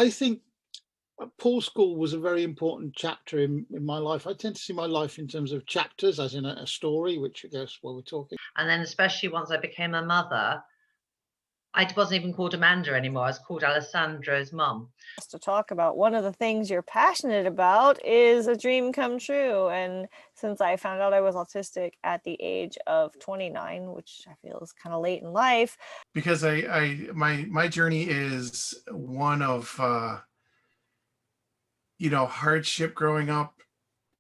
I think Paul's School was a very important chapter in my life. I tend to see my life in terms of chapters, as in a story, which I guess while we're talking. And then especially once I became a mother, I wasn't even called Amanda anymore. I was called Alessandro's mum. To talk about one of the things you're passionate about is a dream come true. And since I found out I was autistic at the age of 29, which I feel is kind of late in life. Because my journey is one of hardship growing up.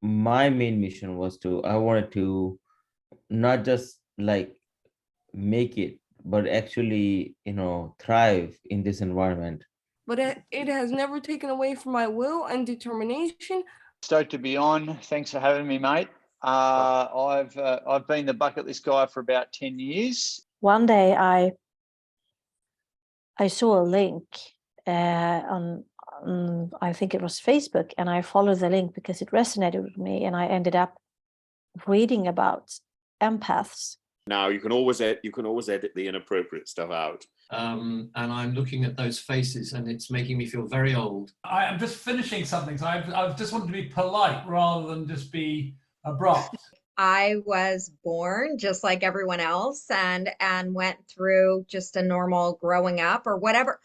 My main mission was I wanted to not just like make it, but actually, thrive in this environment. But it has never taken away from my will and determination. Stoked to be on. Thanks for having me, mate. I've been the bucket list guy for about 10 years. One day I saw a link on I think it was Facebook, and I followed the link because it resonated with me, and I ended up reading about empaths. Now you can always edit the inappropriate stuff out. And I'm looking at those faces, and it's making me feel very old. I'm just finishing something, so I just wanted to be polite rather than just be abrupt. I was born just like everyone else, and went through just a normal growing up or whatever.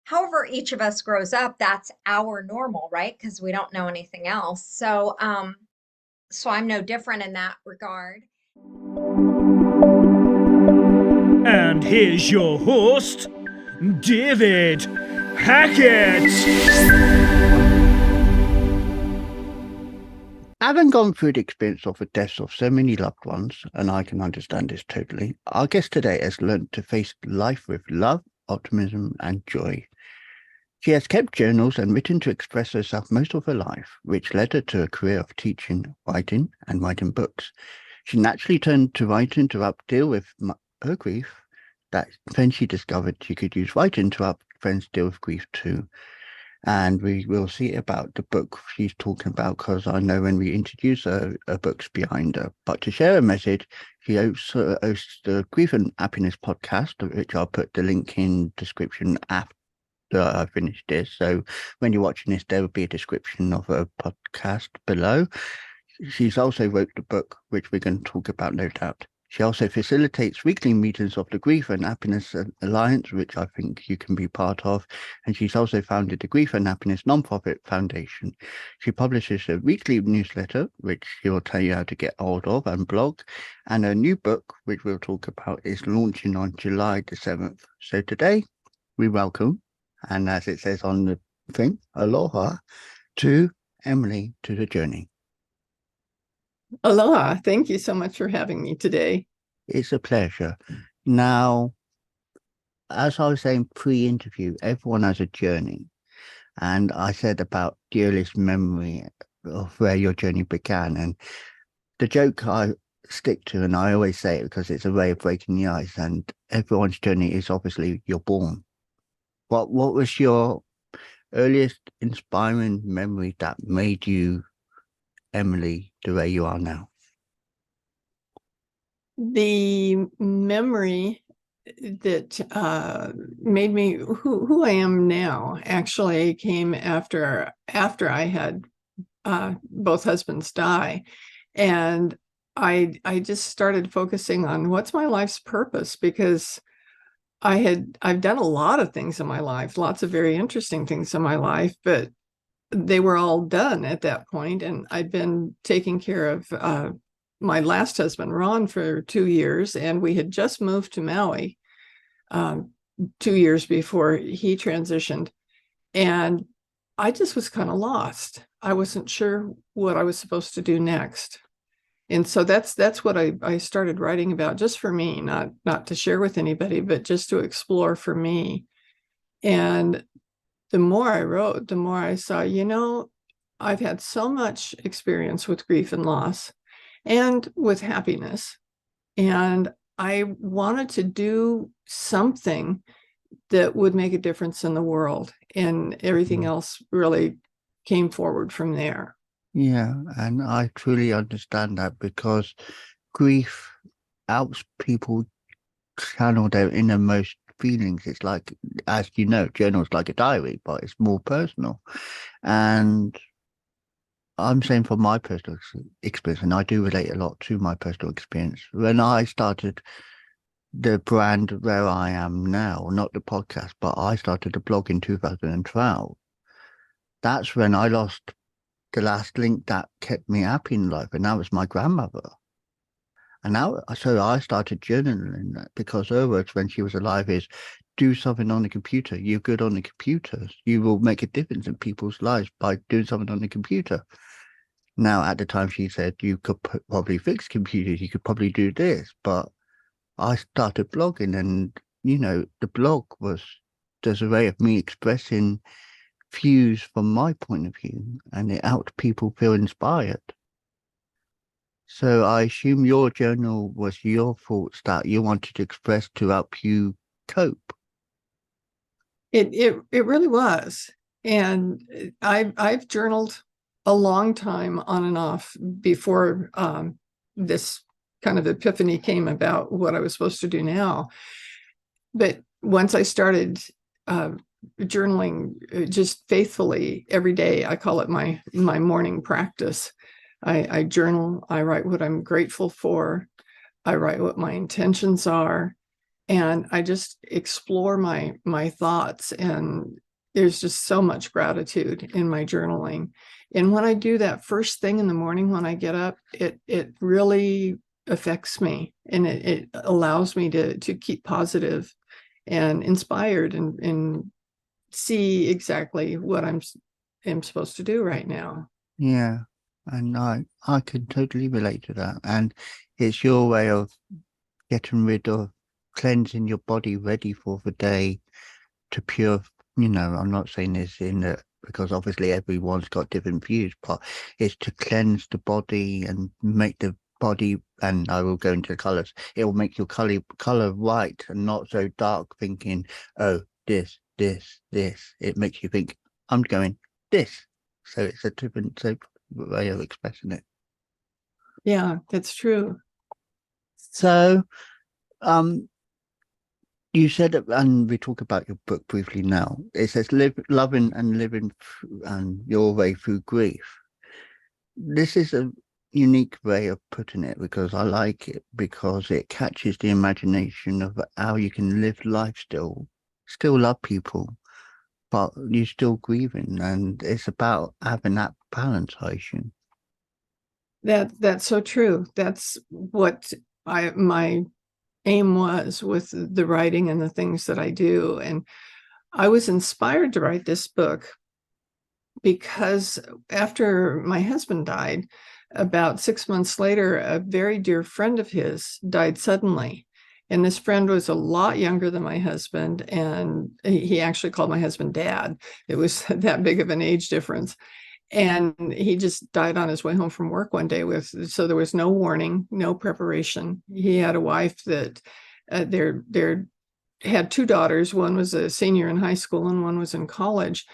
However each of us grows up, that's our normal, right? Because we don't know anything else. So I'm no different in that regard. And here's your host, David Hackett. Having gone through the experience of the deaths of so many loved ones, and I can understand this totally, our guest today has learned to face life with love, optimism, and joy. She has kept journals and written to express herself most of her life, which led her to a career of teaching, writing, and writing books. She naturally turned to writing to help deal with her grief. Then she discovered she could use writing to help friends deal with grief too. And we will see about the book she's talking about, because I know when we introduce her book's behind her. But to share a message, she hosts the Grief and Happiness podcast, which I'll put the link in description after I finish this. So when you're watching this, there will be a description of her podcast below. She's also wrote the book, which we're going to talk about, no doubt. She also facilitates weekly meetings of the Grief and Happiness Alliance, which I think you can be part of. And she's also founded the Grief and Happiness Nonprofit Foundation. She publishes a weekly newsletter, which she will tell you how to get hold of, and blog. And her new book, which we'll talk about, is launching on July the 7th. So today we welcome, and as it says on the thing, aloha, to Emily to the journey. Aloha. Thank you so much for having me today. It's a pleasure. Now, as I was saying pre-interview, everyone has a journey. And I said about the earliest memory of where your journey began. And the joke I stick to, and I always say it because it's a way of breaking the ice, and everyone's journey is obviously you're born. What was your earliest inspiring memory that made you Emily the way you are now? The memory that made me who I am now actually came after I had both husbands die, and I just started focusing on what's my life's purpose, because I've done a lot of things in my life, lots of very interesting things in my life, but they were all done at that point. And I'd been taking care of my last husband, Ron, for 2 years, and we had just moved to Maui 2 years before he transitioned. And I just was kind of lost. I wasn't sure what I was supposed to do next. And so that's what I started writing about, just for me, not to share with anybody, but just to explore for me. And the more I wrote, the more I saw, I've had so much experience with grief and loss and with happiness. And I wanted to do something that would make a difference in the world. And everything else really came forward from there. Yeah, and I truly understand that, because grief helps people channel their innermost feelings. It's like, as you know, journal's like a diary, but it's more personal. And I'm saying from my personal experience, and I do relate a lot to my personal experience. When I started the brand where I am now, not the podcast, but I started a blog in 2012. That's when I lost the last link that kept me happy in life, and that was my grandmother. And now, so I started journaling that, because her words when she was alive is, do something on the computer. You're good on the computer. You will make a difference in people's lives by doing something on the computer. Now, at the time, she said you could probably fix computers. You could probably do this. But I started blogging, and, you know, the blog was just a way of me expressing views from my point of view, and it helped people feel inspired. So I assume your journal was your thoughts that you wanted to express to help you cope. It really was. And I've journaled a long time on and off before this kind of epiphany came about what I was supposed to do now. But once I started journaling just faithfully every day, I call it my morning practice. I journal, I write what I'm grateful for, I write what my intentions are, and I just explore my thoughts. And there's just so much gratitude in my journaling. And when I do that first thing in the morning when I get up, it really affects me, and it allows me to keep positive and inspired and see exactly what I'm supposed to do right now. Yeah. And I can totally relate to that. And it's your way of getting rid of, cleansing your body, ready for the day, to pure, you know, I'm not saying this in the, because obviously everyone's got different views, but it's to cleanse the body and make the body, and I will go into colors, it will make your color white and not so dark, thinking, oh, this. It makes you think, I'm going this. So it's a different way of expressing it. Yeah, that's true. So you said, and we talk about your book briefly now, it says loving and living and your way through grief. This is a unique way of putting it, because I like it, because it catches the imagination of how you can live life, still love people, but you're still grieving. And it's about having that balance, I assume. That's so true. That's what my aim was with the writing and the things that I do. And I was inspired to write this book because after my husband died, about 6 months later, a very dear friend of his died suddenly. And this friend was a lot younger than my husband, and he actually called my husband Dad. It was that big of an age difference. And he just died on his way home from work one day so there was no warning, no preparation. He had a wife that there had two daughters. One was a senior in high school and one was in college.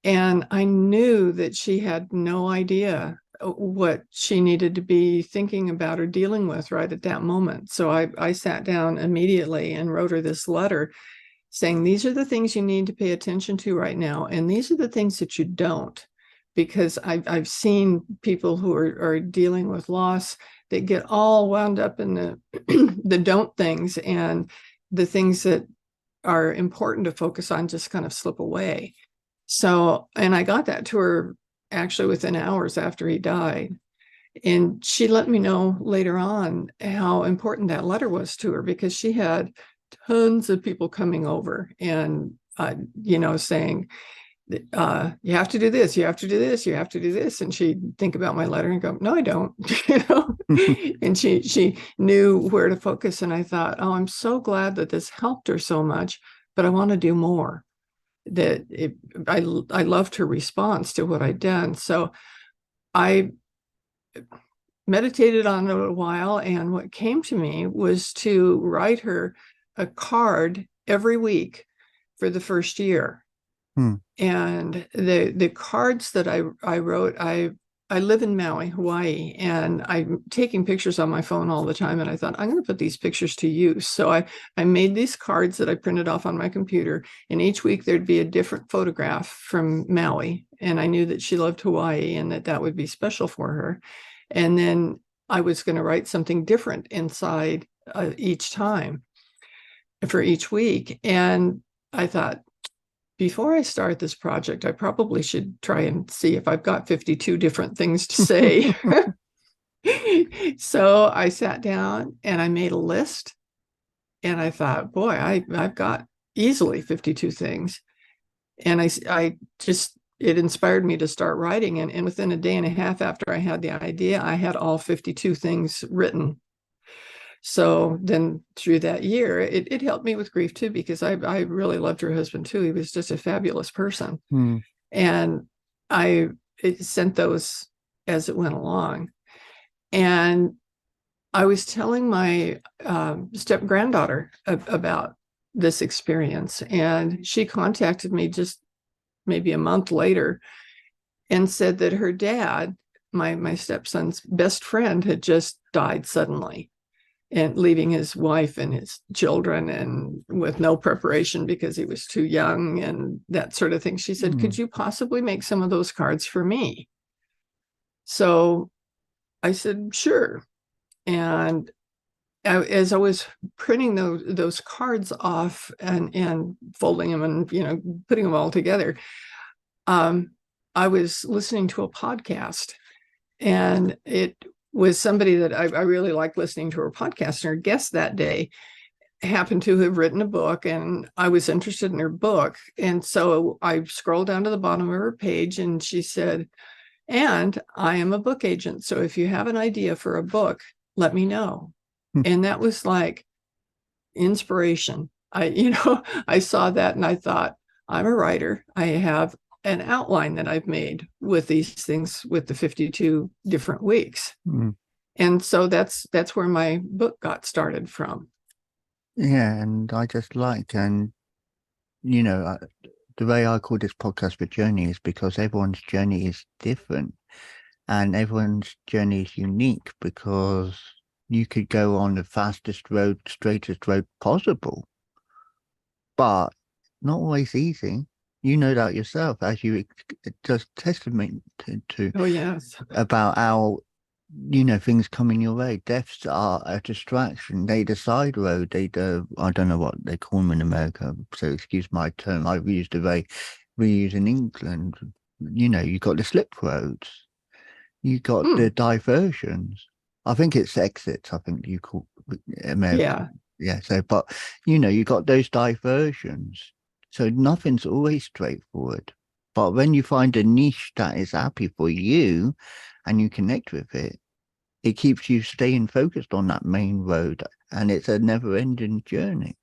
And I knew that she had no idea what she needed to be thinking about or dealing with right at that moment. So I sat down immediately and wrote her this letter saying, these are the things you need to pay attention to right now. And these are the things that you don't. Because I've seen people who are dealing with loss that get all wound up in the the don't things, and the things that are important to focus on just kind of slip away. So, and I got that to her actually within hours after he died. And she let me know later on how important that letter was to her, because she had tons of people coming over and, saying, you have to do this, you have to do this, you have to do this. And she'd think about my letter and go, no, I don't, and she knew where to focus. And I thought, oh, I'm so glad that this helped her so much, but I want to do more. I loved her response to what I'd done. So I meditated on it a while. And what came to me was to write her a card every week for the first year. And the cards that I wrote, I I live in Maui, Hawaii, and I'm taking pictures on my phone all the time. And I thought, I'm going to put these pictures to use. So I made these cards that I printed off on my computer. And each week there'd be a different photograph from Maui. And I knew that she loved Hawaii and that would be special for her. And then I was going to write something different inside each time for each week. And I thought, before I start this project, I probably should try and see if I've got 52 different things to say. So I sat down and I made a list, and I thought, boy, I've got easily 52 things. And it inspired me to start writing. And within a day and a half after I had the idea, I had all 52 things written. So then through that year, it helped me with grief too, because I really loved her husband too. He was just a fabulous person. And I sent those as it went along. And I was telling my step granddaughter about this experience, and she contacted me just maybe a month later and said that her dad, my stepson's best friend, had just died suddenly, and leaving his wife and his children, and with no preparation because he was too young and that sort of thing. She said, could you possibly make some of those cards for me? So I said, sure. And as I was printing those cards off and folding them and, putting them all together, I was listening to a podcast, and it was somebody that I really liked listening to her podcast, and her guest that day happened to have written a book, and I was interested in her book. And so I scrolled down to the bottom of her page, and she said, and I am a book agent. So if you have an idea for a book, let me know. And that was like inspiration. I saw that and I thought, I'm a writer. I have an outline that I've made with these things, with the 52 different weeks. And so that's where my book got started from. Yeah, and I just like, and the way I call this podcast the journey is because everyone's journey is different, and everyone's journey is unique, because you could go on the fastest road, straightest road possible, but not always easy. You know that yourself, as you just testament to. Oh, yes. About how, things coming your way. Deaths are a distraction. They the side road. I don't know what they call them in America, so excuse my term. I've used the way we use in England. You got the slip roads. You got the diversions. I think it's exits. I think you call America. Yeah. So, but you got those diversions. So nothing's always straightforward. But when you find a niche that is happy for you, and you connect with it, it keeps you staying focused on that main road, and it's a never-ending journey.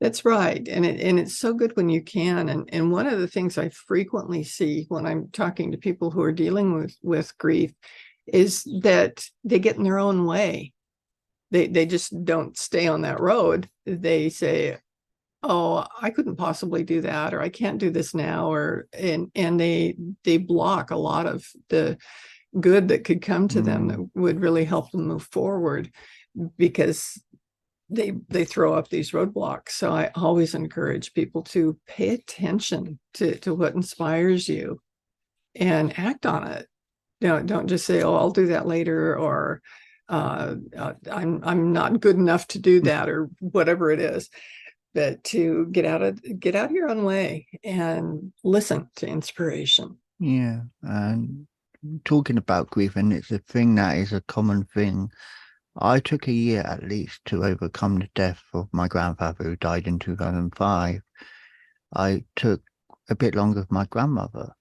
That's right. And it's so good when you can. And one of the things I frequently see when I'm talking to people who are dealing with grief is that they get in their own way. They just don't stay on that road. They say, oh, I couldn't possibly do that, or I can't do this now, and they block a lot of the good that could come to them that would really help them move forward, because they throw up these roadblocks. So I always encourage people to pay attention to what inspires you and act on it. Don't just say, oh, I'll do that later, or I'm not good enough to do that, or whatever it is. But to get out of your own way and listen to inspiration. Yeah, and talking about grief, and it's a thing that is a common thing. I took a year at least to overcome the death of my grandfather, who died in 2005. I took a bit longer with my grandmother,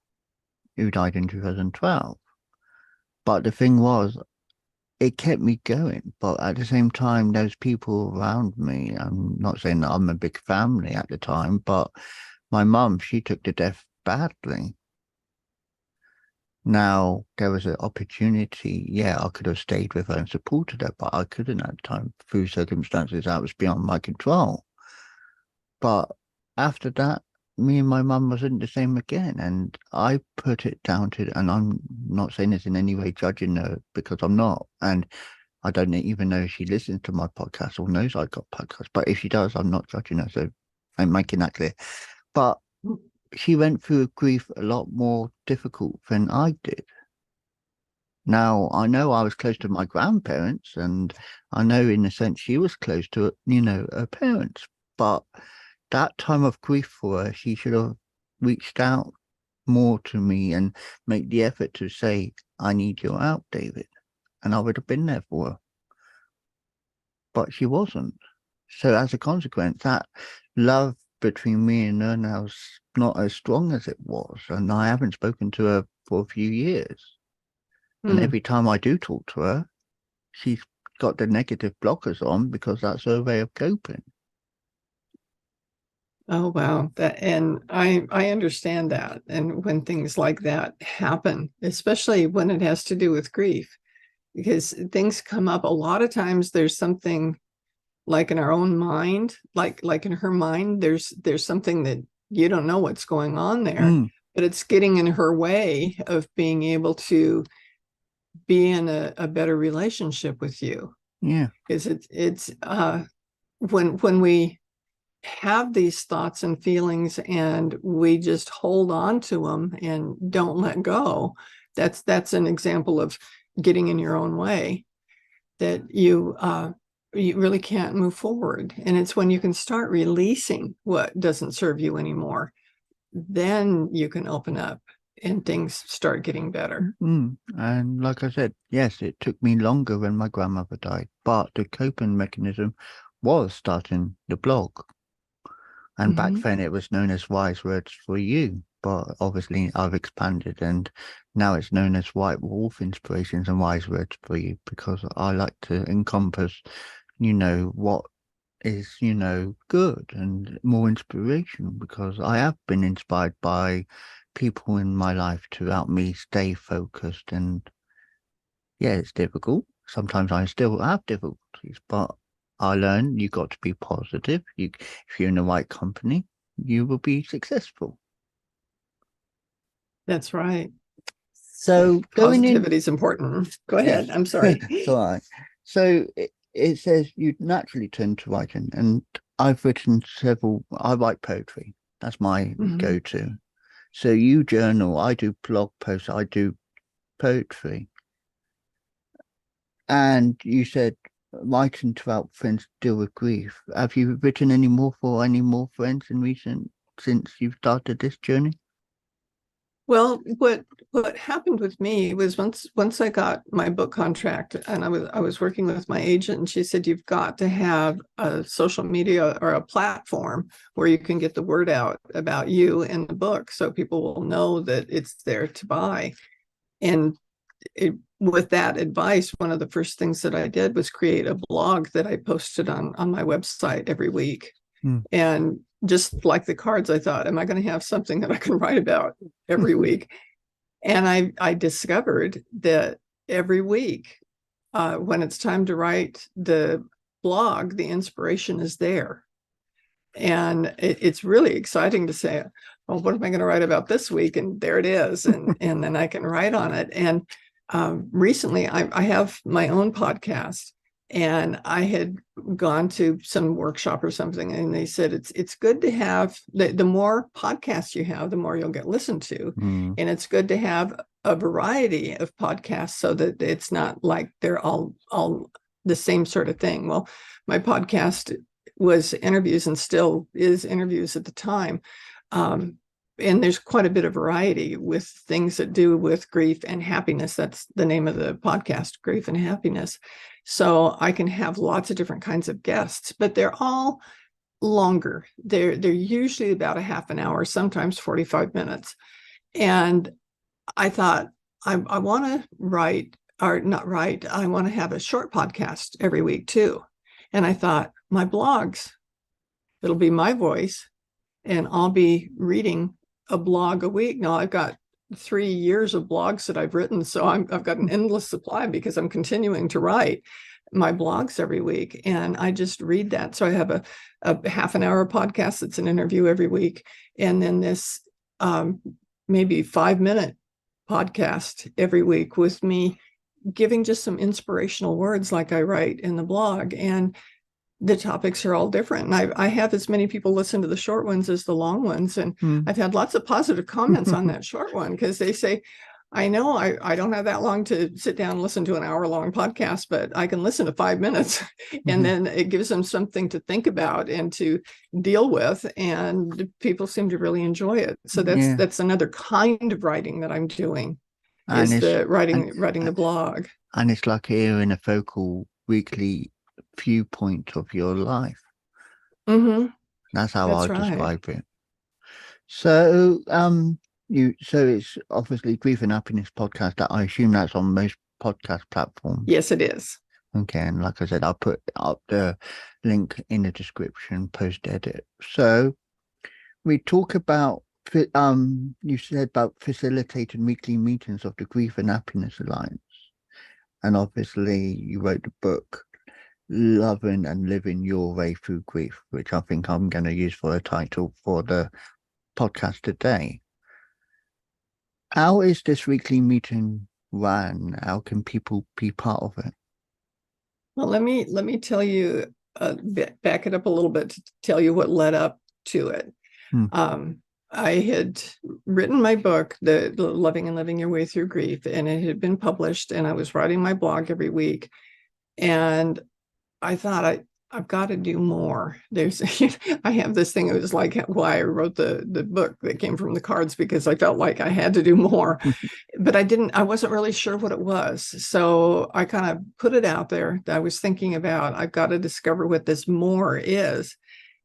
who died in 2012. But the thing was, it kept me going. But at the same time, those people around me, I'm not saying that I'm a big family at the time, but my mum, she took the death badly. Now, there was an opportunity. Yeah, I could have stayed with her and supported her, but I couldn't at the time through circumstances that was beyond my control. But after that, me and my mum wasn't the same again. And I put it down to, and I'm not saying this in any way judging her, because I'm not. And I don't even know if she listens to my podcast or knows I got podcasts. But if she does, I'm not judging her. So I'm making that clear. But she went through a grief a lot more difficult than I did. Now, I know I was close to my grandparents, and I know in a sense she was close to, her parents. But that time of grief for her, she should have reached out more to me and make the effort to say, I need your help, David. And I would have been there for her. But she wasn't. So as a consequence, that love between me and her now is not as strong as it was. And I haven't spoken to her for a few years. And every time I do talk to her, she's got the negative blockers on because that's her way of coping. Oh, wow. And I understand that. And when things like that happen, especially when it has to do with grief, because things come up a lot of times, there's something like in our own mind, like in her mind, there's something that you don't know what's going on there, but it's getting in her way of being able to be in a better relationship with you. Yeah. Because it's when we have these thoughts and feelings and we just hold on to them and don't let go, that's an example of getting in your own way, that you really can't move forward. And it's when you can start releasing what doesn't serve you anymore, then you can open up and things start getting better. And like I said, yes, it took me longer when my grandmother died, but the coping mechanism was starting the blog. And back then it was known as Wise Words for You, but obviously I've expanded and now it's known as White Wolf Inspirations and Wise Words for You, because I like to encompass, what is, good and more inspiration, because I have been inspired by people in my life to help me stay focused. And yeah, it's difficult. Sometimes I still have difficulties, but I learned you got to be positive. If you're in the right company, you will be successful. That's right. So positivity is important. Go ahead. I'm sorry. It's all right. So it says you naturally turn to writing, and I've written I write poetry. That's my go-to. So you journal, I do blog posts, I do poetry. And you said writing to help friends deal with grief. Have you written any more friends since you've started this journey? Well, what happened with me was once I got my book contract, and I was working with my agent, and she said, you've got to have a social media or a platform where you can get the word out about you and the book so people will know that it's there to buy. And with that advice, one of the first things that I did was create a blog that I posted on my website every week. And just like the cards, I thought, am I going to have something that I can write about every week? And I discovered that every week, when it's time to write the blog, the inspiration is there. And it's really exciting to say, well, what am I going to write about this week? And there it is. And then I can write on it. And recently I have my own podcast, and I had gone to some workshop or something, and they said it's good to have the more podcasts you have, the more you'll get listened to. And it's good to have a variety of podcasts so that it's not like they're all the same sort of thing. Well, my podcast was interviews and still is interviews at the time. And there's quite a bit of variety with things that do with grief and happiness. That's the name of the podcast, Grief and Happiness. So I can have lots of different kinds of guests, but they're all longer. They're usually about a half an hour, sometimes 45 minutes. And I thought, I want to write, or not write, I want to have a short podcast every week too. And I thought, my blogs, it'll be my voice, and I'll be reading a blog a week. Now I've got 3 years of blogs that I've written, so I've got an endless supply because I'm continuing to write. my blogs every week, and I just read that. So I have a half an hour podcast that's an interview every week, and then this maybe 5-minute podcast every week with me giving just some inspirational words like I write in the blog. And the topics are all different. And I have as many people listen to the short ones as the long ones. And I've had lots of positive comments on that short one, because they say, I know I don't have that long to sit down and listen to an hour-long podcast, but I can listen to 5 minutes, and then it gives them something to think about and to deal with, and people seem to really enjoy it. So that's another kind of writing that I'm doing, And is it's the writing the blog. and it's like hearing a focal weekly viewpoint of your life. That's how I That's right. describe it. So so it's obviously Grief and Happiness podcast. That I assume that's on most podcast platforms. Yes, it is. Okay, and like I said, I'll put up the link in the description post edit. So we talk about you said about facilitated weekly meetings of the Grief and Happiness Alliance, and obviously you wrote the book Loving and Living Your Way Through Grief, which I think I'm going to use for a title for the podcast today. How is this weekly meeting run? How can people be part of it? Well, let me tell you, back it up a little bit to tell you what led up to it. I had written my book, the Loving and Living Your Way Through Grief, and it had been published, and I was writing my blog every week. And I thought, I've got to do more. I have this thing. It was like why I wrote the book that came from the cards, because I felt like I had to do more, but I wasn't really sure what it was. So I kind of put it out there that I was thinking about, I've got to discover what this more is.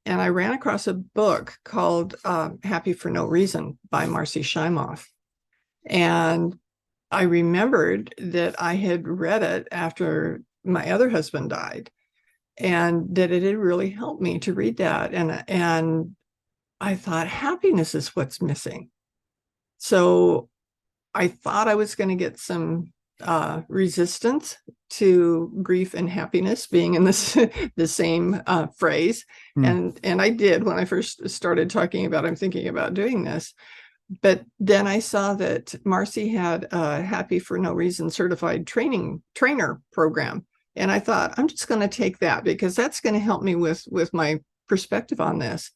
And I ran across a book called Happy for No Reason by Marcy Shimoff. And I remembered that I had read it after my other husband died, and that it had really helped me to read that. And I thought, happiness is what's missing. So I thought I was going to get some resistance to grief and happiness being in this the same phrase. And I did when I first started talking about, I'm thinking about doing this. But then I saw that Marcy had a Happy for No Reason certified trainer program. And I thought, I'm just going to take that, because that's going to help me with my perspective on this.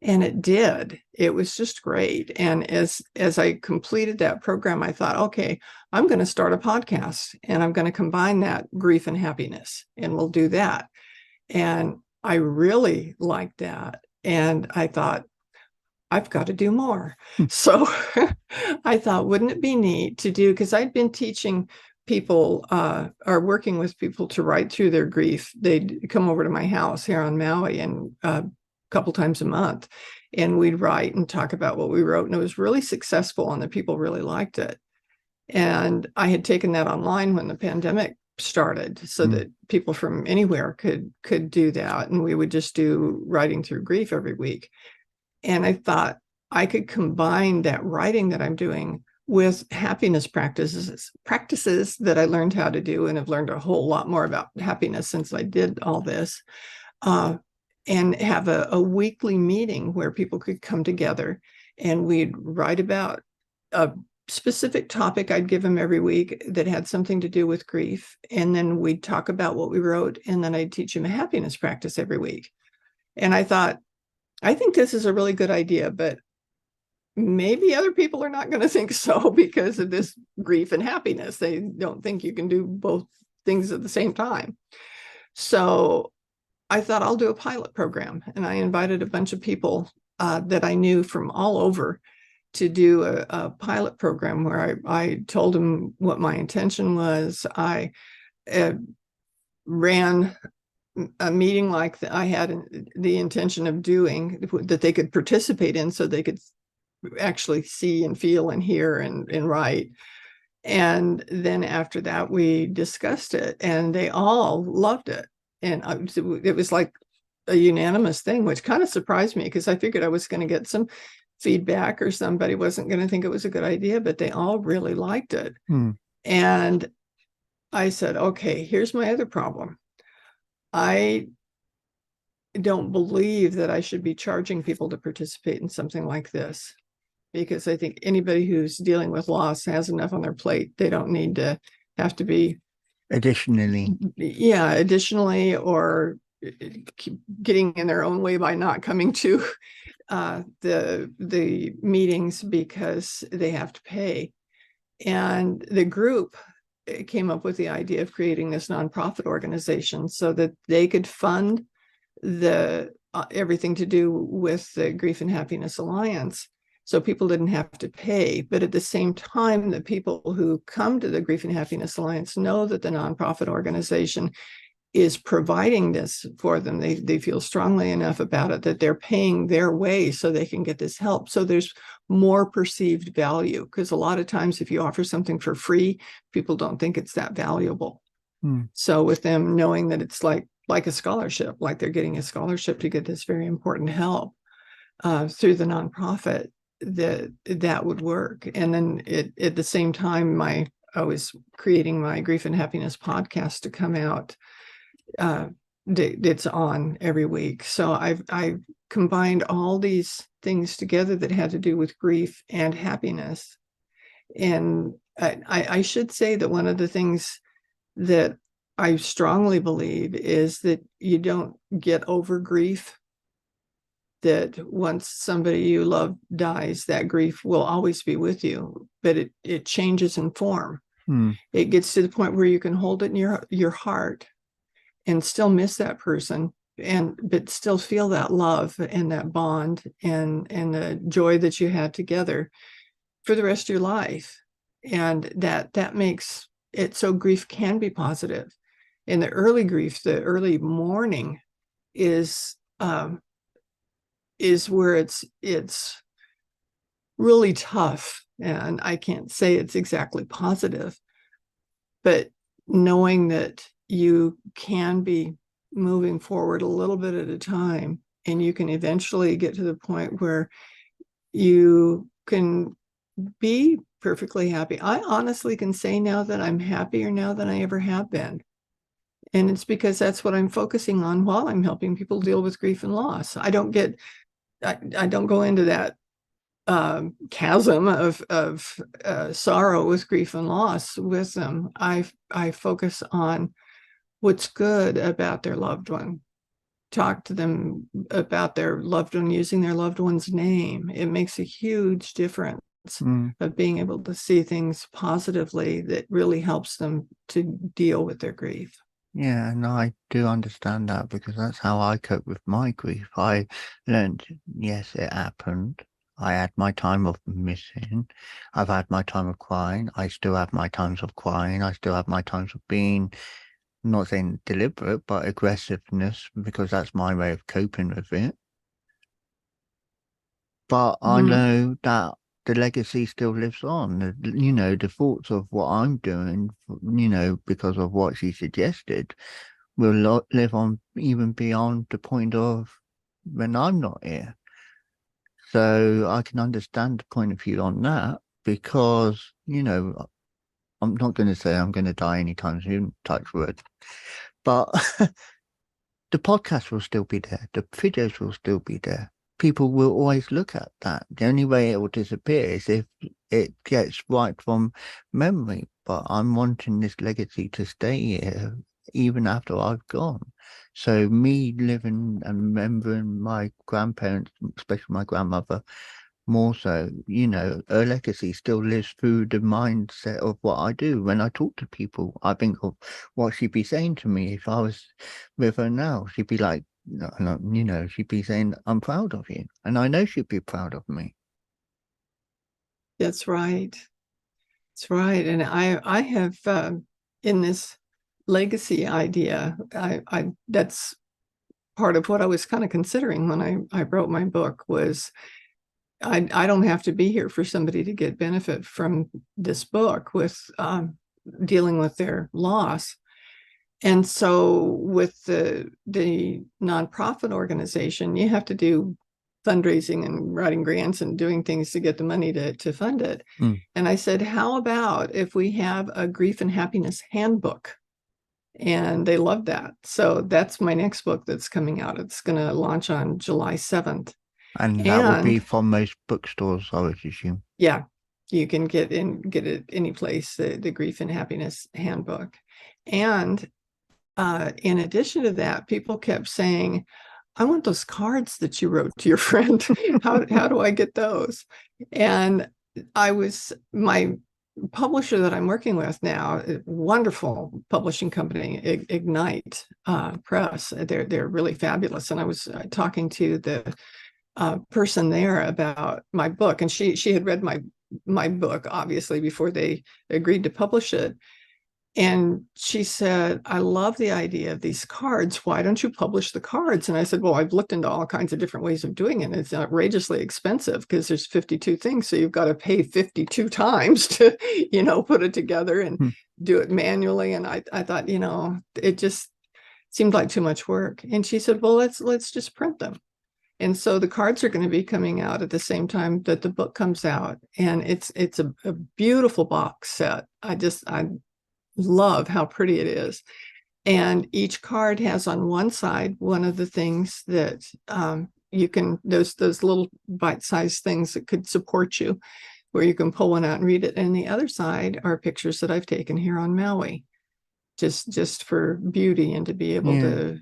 And it did. It was just great. And as I completed that program, I thought, okay, I'm going to start a podcast, and I'm going to combine that grief and happiness, and we'll do that. And I really liked that. And I thought, I've got to do more. So I thought, wouldn't it be neat to do, because I'd been teaching people are working with people to write through their grief. They'd come over to my house here on Maui, and a couple times a month, and we'd write and talk about what we wrote. And it was really successful, and the people really liked it. And I had taken that online when the pandemic started, so that people from anywhere could do that. And we would just do writing through grief every week. And I thought I could combine that writing that I'm doing with happiness practices that I learned how to do, and have learned a whole lot more about happiness since I did all this, and have a weekly meeting where people could come together, and we'd write about a specific topic I'd give them every week that had something to do with grief. And then we'd talk about what we wrote, and then I'd teach them a happiness practice every week. And I thought, I think this is a really good idea, but maybe other people are not going to think so, because of this grief and happiness. They don't think you can do both things at the same time. So I thought, I'll do a pilot program. And I invited a bunch of people that I knew from all over to do a pilot program where I told them what my intention was. I ran a meeting like I had the intention of doing, that they could participate in, so they could actually see and feel and hear and write. And then after that, we discussed it, and they all loved it. And it was like a unanimous thing, which kind of surprised me, because I figured I was going to get some feedback, or somebody wasn't going to think it was a good idea, but they all really liked it. And I said, okay, here's my other problem. I don't believe that I should be charging people to participate in something like this, because I think anybody who's dealing with loss has enough on their plate. They don't need to have to be additionally or keep getting in their own way by not coming to the meetings because they have to pay. And the group came up with the idea of creating this nonprofit organization so that they could fund the everything to do with the Grief and Happiness Alliance, so people didn't have to pay. But at the same time, the people who come to the Grief and Happiness Alliance know that the nonprofit organization is providing this for them. They feel strongly enough about it that they're paying their way so they can get this help. So there's more perceived value, because a lot of times if you offer something for free, people don't think it's that valuable. So with them knowing that it's like a scholarship, like they're getting a scholarship to get this very important help through the nonprofit, that would work. And then at the same time, I was creating my Grief and Happiness podcast to come out. It's on every week. So I've combined all these things together that had to do with grief and happiness. And I should say that one of the things that I strongly believe is that you don't get over grief, that once somebody you love dies, that grief will always be with you, but it changes in form. It gets to the point where you can hold it in your heart and still miss that person, but still feel that love and that bond and the joy that you had together for the rest of your life. And that makes it so grief can be positive. In the early grief, the early mourning is where it's really tough. And I can't say it's exactly positive, but knowing that you can be moving forward a little bit at a time, and you can eventually get to the point where you can be perfectly happy. I honestly can say now that I'm happier now than I ever have been. And it's because that's what I'm focusing on while I'm helping people deal with grief and loss. I don't go into that chasm of sorrow with grief and loss with them. I focus on what's good about their loved one. Talk to them about their loved one using their loved one's name. It makes a huge difference of being able to see things positively that really helps them to deal with their grief. Yeah, and I do understand that, because that's how I cope with my grief. I learned, yes, it happened. I had my time of missing. I've had my time of crying. I still have my times of crying. I still have my times of being, not saying deliberate, but aggressiveness, because that's my way of coping with it. But I know that the legacy still lives on. The thoughts of what I'm doing, because of what she suggested, will live on even beyond the point of when I'm not here. So I can understand the point of view on that, because, I'm not going to say I'm going to die anytime soon, touch wood, but the podcast will still be there. The videos will still be there. People will always look at that. The only way it will disappear is if it gets wiped from memory. But I'm wanting this legacy to stay here even after I've gone. So me living and remembering my grandparents, especially my grandmother, more so, her legacy still lives through the mindset of what I do. When I talk to people, I think of what she'd be saying to me if I was with her now. She'd be like, she'd be saying, I'm proud of you. And I know she'd be proud of me. That's right. That's right. And I have, in this legacy idea, that's part of what I was kind of considering when I wrote my book was, I don't have to be here for somebody to get benefit from this book with dealing with their loss. And so with the nonprofit organization, you have to do fundraising and writing grants and doing things to get the money to fund it. And I said, how about if we have a Grief and Happiness Handbook? and they loved that. So that's my next book that's coming out. It's going to launch on July 7th. And that will be from most bookstores, I would assume. Yeah, you can get it any place, the Grief and Happiness Handbook. And in addition to that, people kept saying, I want those cards that you wrote to your friend. How do I get those? And my publisher that I'm working with now, a wonderful publishing company, Ignite Press. They're really fabulous. And I was talking to the person there about my book, and she had read my book, obviously, before they agreed to publish it. And she said, I love the idea of these cards. Why don't you publish the cards? And I said, well, I've looked into all kinds of different ways of doing it. It's outrageously expensive because there's 52 things. So you've got to pay 52 times to, put it together and do it manually. And I thought, it just seemed like too much work. And she said, well, let's just print them. And so the cards are going to be coming out at the same time that the book comes out. And it's a beautiful box set. I love how pretty it is. And each card has on one side one of the things that you can, those little bite-sized things that could support you, where you can pull one out and read it. And the other side are pictures that I've taken here on Maui, just for beauty and to be able to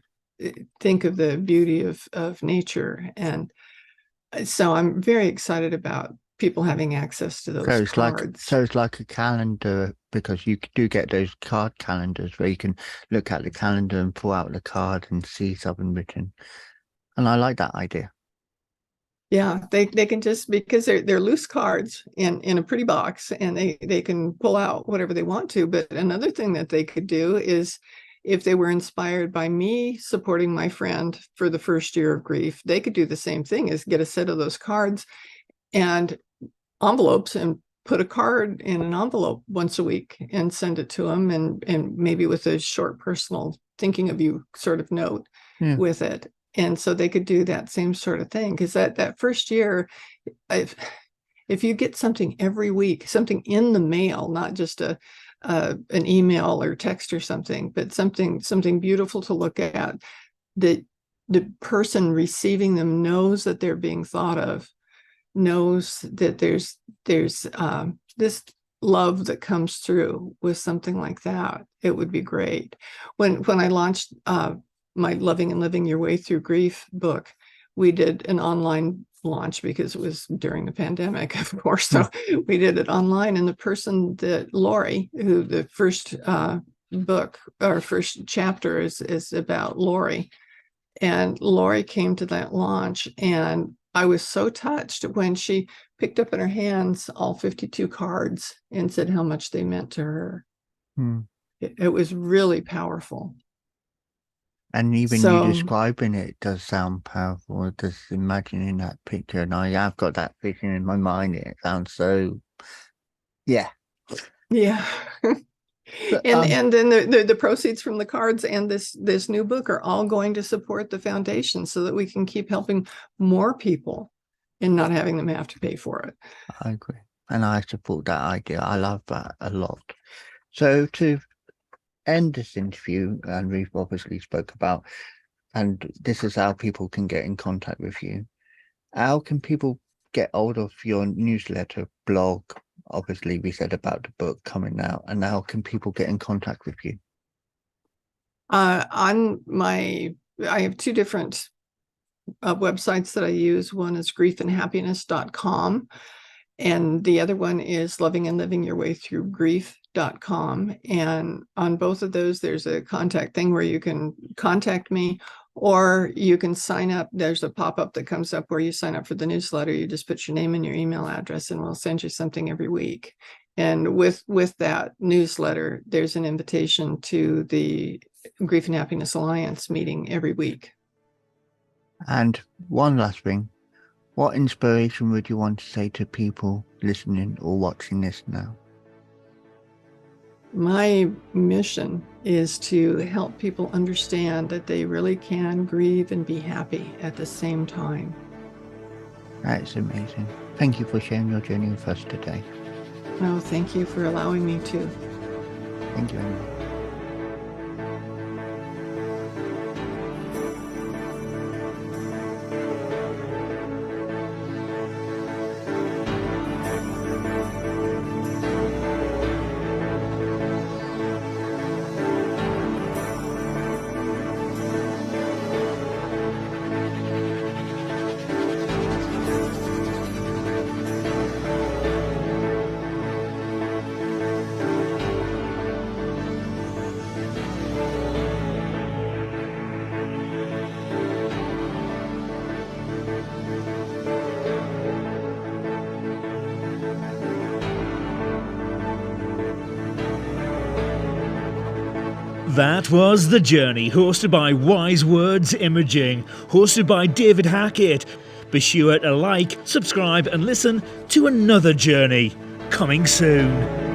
think of the beauty of nature. And so I'm very excited about people having access to those cards. So it's like a calendar, because you do get those card calendars where you can look at the calendar and pull out the card and see something written. And I like that idea. Yeah, they can just, because they're loose cards in a pretty box, and they can pull out whatever they want to. But another thing that they could do is, if they were inspired by me supporting my friend for the first year of grief, they could do the same thing, is get a set of those cards and envelopes and put a card in an envelope once a week and send it to them, and maybe with a short personal thinking of you sort of note with it. And so they could do that same sort of thing, because that first year, if you get something every week, something in the mail, not just an email or text or something, but something beautiful to look at, that the person receiving them knows that they're being thought of, knows that there's this love that comes through with something like that. It would be great. When I launched my Loving and Living Your Way Through Grief book, we did an online launch because it was during the pandemic, of course. So we did it online, and the person that Lori, who the first book or first chapter is about Lori, and Lori came to that launch, and I was so touched when she picked up in her hands all 52 cards and said how much they meant to her. It was really powerful. And even you describing it does sound powerful. Just imagining that picture, and I have got that vision in my mind. It sounds so, yeah. And then the proceeds from the cards and this new book are all going to support the foundation, so that we can keep helping more people and not having them have to pay for it. I agree, and I support that idea. I love that a lot. So to end this interview, and we've obviously spoke about, and this is how people can get in contact with you. How can people get hold of your newsletter, blog? Obviously, we said about the book coming out, and how can people get in contact with you? I have two different websites that I use. One is griefandhappiness.com, and the other one is lovingandlivingyourwaythroughgrief.com. And on both of those, there's a contact thing where you can contact me, or you can sign up. There's a pop-up that comes up where you sign up for the newsletter. You just put your name and your email address, and we'll send you something every week. And with that newsletter, there's an invitation to the Grief and Happiness Alliance meeting every week. And one last thing, what inspiration would you want to say to people listening or watching this now? My mission is to help people understand that they really can grieve and be happy at the same time. That's amazing. Thank you for sharing your journey with us today. No, thank you for allowing me to. Thank you, Emma. That was The Journey, hosted by Wise Words Imaging, hosted by David Hackett. Be sure to like, subscribe and listen to another journey coming soon.